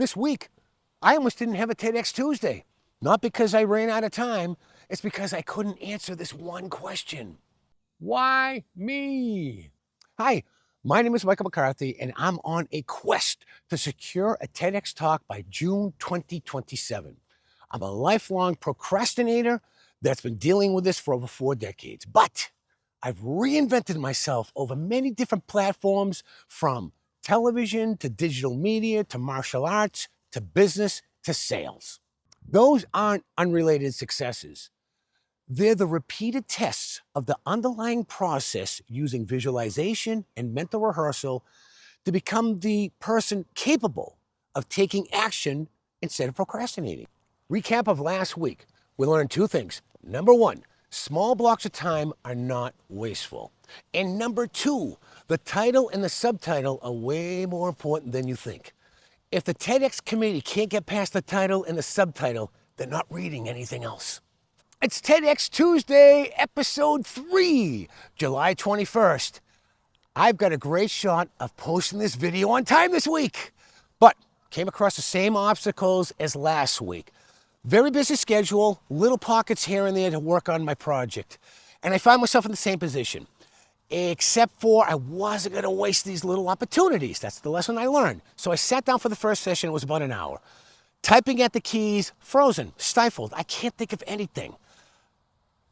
This week, I almost didn't have a TEDx Tuesday. Not because I ran out of time, it's because I couldn't answer this one question. Why me? Hi, my name is Michael McCarthy, and I'm on a quest to secure a TEDx talk by June 2027. I'm a lifelong procrastinator that's been dealing with this for over 4 decades, but I've reinvented myself over many different platforms, from television to digital media to martial arts to business to sales. Those aren't unrelated successes. They're the repeated tests of the underlying process using visualization and mental rehearsal to become the person capable of taking action instead of procrastinating. Recap of last week, we learned 2 things. Number 1, small blocks of time are not wasteful. And number 2, the title and the subtitle are way more important than you think. If the TEDx committee can't get past the title and the subtitle, they're not reading anything else. It's TEDx Tuesday, episode 3, July 21st. I've got a great shot of posting this video on time this week, but came across the same obstacles as last week. Very busy schedule, little pockets here and there to work on my project. And I find myself in the same position, except for I wasn't gonna waste these little opportunities. That's the lesson I learned. So I sat down for the first session, it was about an hour. Typing at the keys, frozen, stifled, I can't think of anything.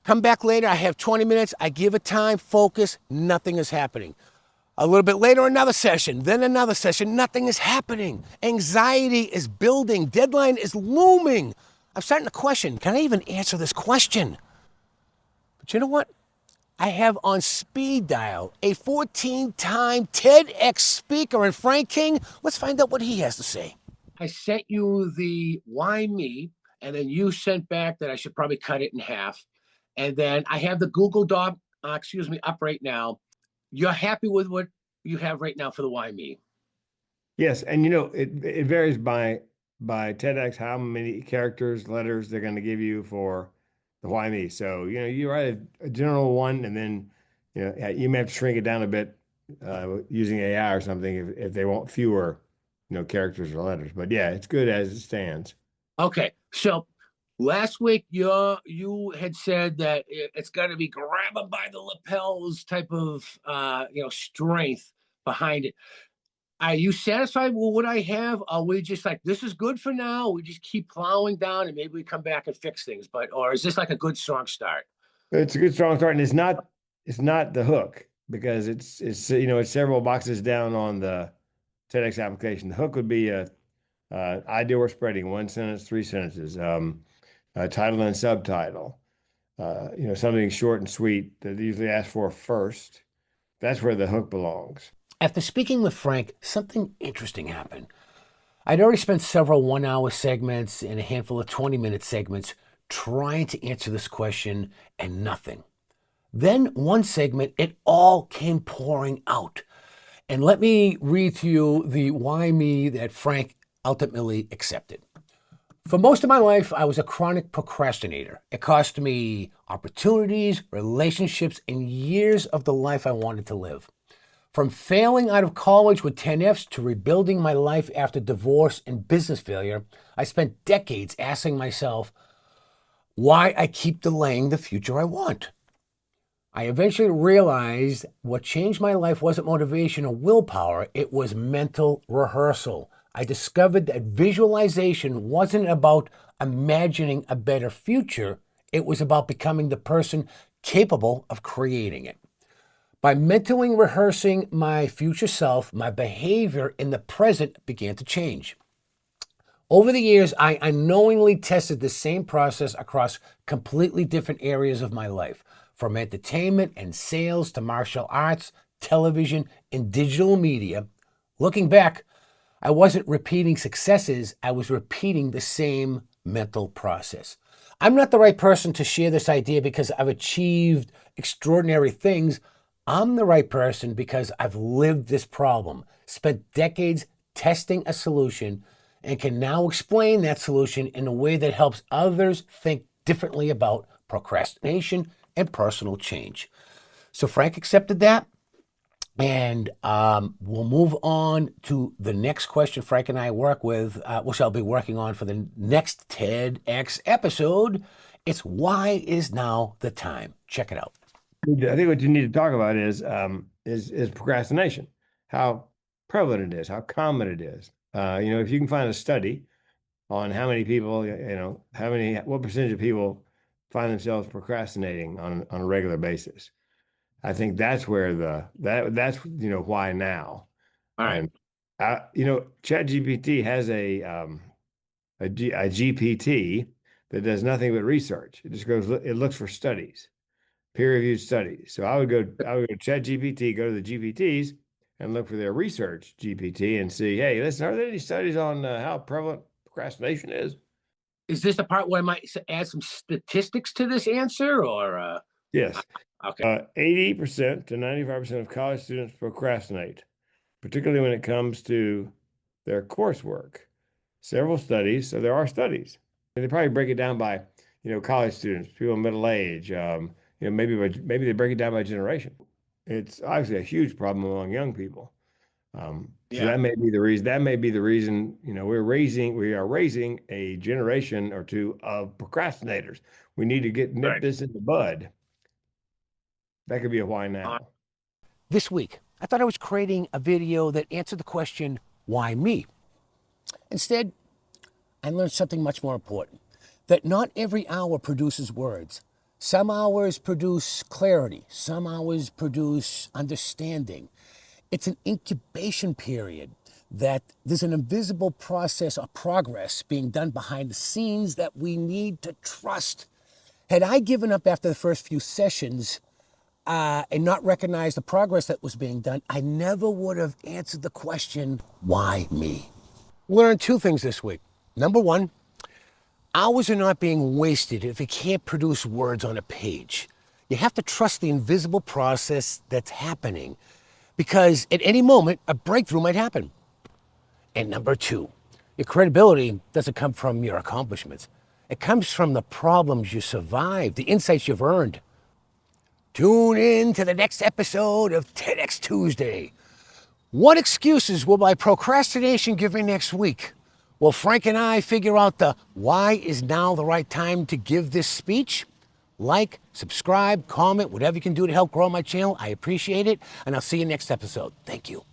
Come back later, I have 20 minutes, I give it time, focus, nothing is happening. A little bit later, another session, then another session, nothing is happening. Anxiety is building, deadline is looming. I'm starting to question, can I even answer this question? But you know what? I have on speed dial a 14-time TEDx speaker, and Frank King. Let's find out what he has to say. I sent you the why me, and then you sent back that I should probably cut it in half. And then I have the Google Doc, up right now. You're happy with what you have right now for the why me? Yes, and it varies by TEDx how many characters, letters they're going to give you for the why me. So you write a general one, and then you may have to shrink it down a bit using AI or something if they want fewer characters or letters. But yeah, it's good as it stands. Okay, so last week you had said that it's got to be grab them by the lapels type of strength behind it. Are you satisfied with what I have? Are we just like, this is good for now? We just keep plowing down and maybe we come back and fix things, or is this like a good strong start? It's a good strong start, and it's not the hook, because it's several boxes down on the TEDx application. The hook would be a idea worth spreading, 1 sentence, 3 sentences, a title and subtitle, something short and sweet that they usually ask for first. That's where the hook belongs. After speaking with Frank, something interesting happened. I'd already spent several 1-hour segments and a handful of 20-minute segments trying to answer this question, and nothing. Then one segment, it all came pouring out. And let me read to you the why me that Frank ultimately accepted. For most of my life, I was a chronic procrastinator. It cost me opportunities, relationships, and years of the life I wanted to live. From failing out of college with 10 Fs to rebuilding my life after divorce and business failure, I spent decades asking myself why I keep delaying the future I want. I eventually realized what changed my life wasn't motivation or willpower, it was mental rehearsal. I discovered that visualization wasn't about imagining a better future, it was about becoming the person capable of creating it. By mentally rehearsing my future self, my behavior in the present began to change. Over the years, I unknowingly tested the same process across completely different areas of my life, from entertainment and sales to martial arts, television, and digital media. Looking back, I wasn't repeating successes, I was repeating the same mental process. I'm not the right person to share this idea because I've achieved extraordinary things. I'm the right person because I've lived this problem, spent decades testing a solution, and can now explain that solution in a way that helps others think differently about procrastination and personal change. So Frank accepted that. And we'll move on to the next question Frank and I work with, which I'll be working on for the next TEDx episode. It's why is now the time? Check it out. I think what you need to talk about is procrastination, how prevalent it is, how common it is. If you can find a study on how many people, what percentage of people find themselves procrastinating on a regular basis. I think that's where that's why now. All right. And ChatGPT has a GPT that does nothing but research. It looks for studies, peer-reviewed studies. So I would go to ChatGPT, go to the GPTs and look for their research GPT and see, hey, listen, are there any studies on how prevalent procrastination is? Is this the part where I might add some statistics to this answer, or Yes. okay? 80% to 95% of college students procrastinate, particularly when it comes to their coursework. Several studies, so there are studies. And they probably break it down by, college students, people middle age, maybe they break it down by generation. It's obviously a huge problem among young people. So Yeah. that may be the reason. That may be the reason. We are raising a generation or two of procrastinators. We need to nip Right. this in the bud. That could be a why Uh, now. This week, I thought I was creating a video that answered the question, why me? Instead, I learned something much more important, that not every hour produces words. Some hours produce clarity. Some hours produce understanding. It's an incubation period, that there's an invisible process or progress being done behind the scenes that we need to trust. Had I given up after the first few sessions and not recognized the progress that was being done, I never would have answered the question, why me? Learned two things this week. Number one, hours are not being wasted if you can't produce words on a page. You have to trust the invisible process that's happening, because at any moment, a breakthrough might happen. And number two, your credibility doesn't come from your accomplishments. It comes from the problems you survived, the insights you've earned. Tune in to the next episode of TEDx Tuesday. What excuses will my procrastination give me next week? Will Frank and I figure out the why is now the right time to give this speech? Like, subscribe, comment, whatever you can do to help grow my channel. I appreciate it. And I'll see you next episode. Thank you.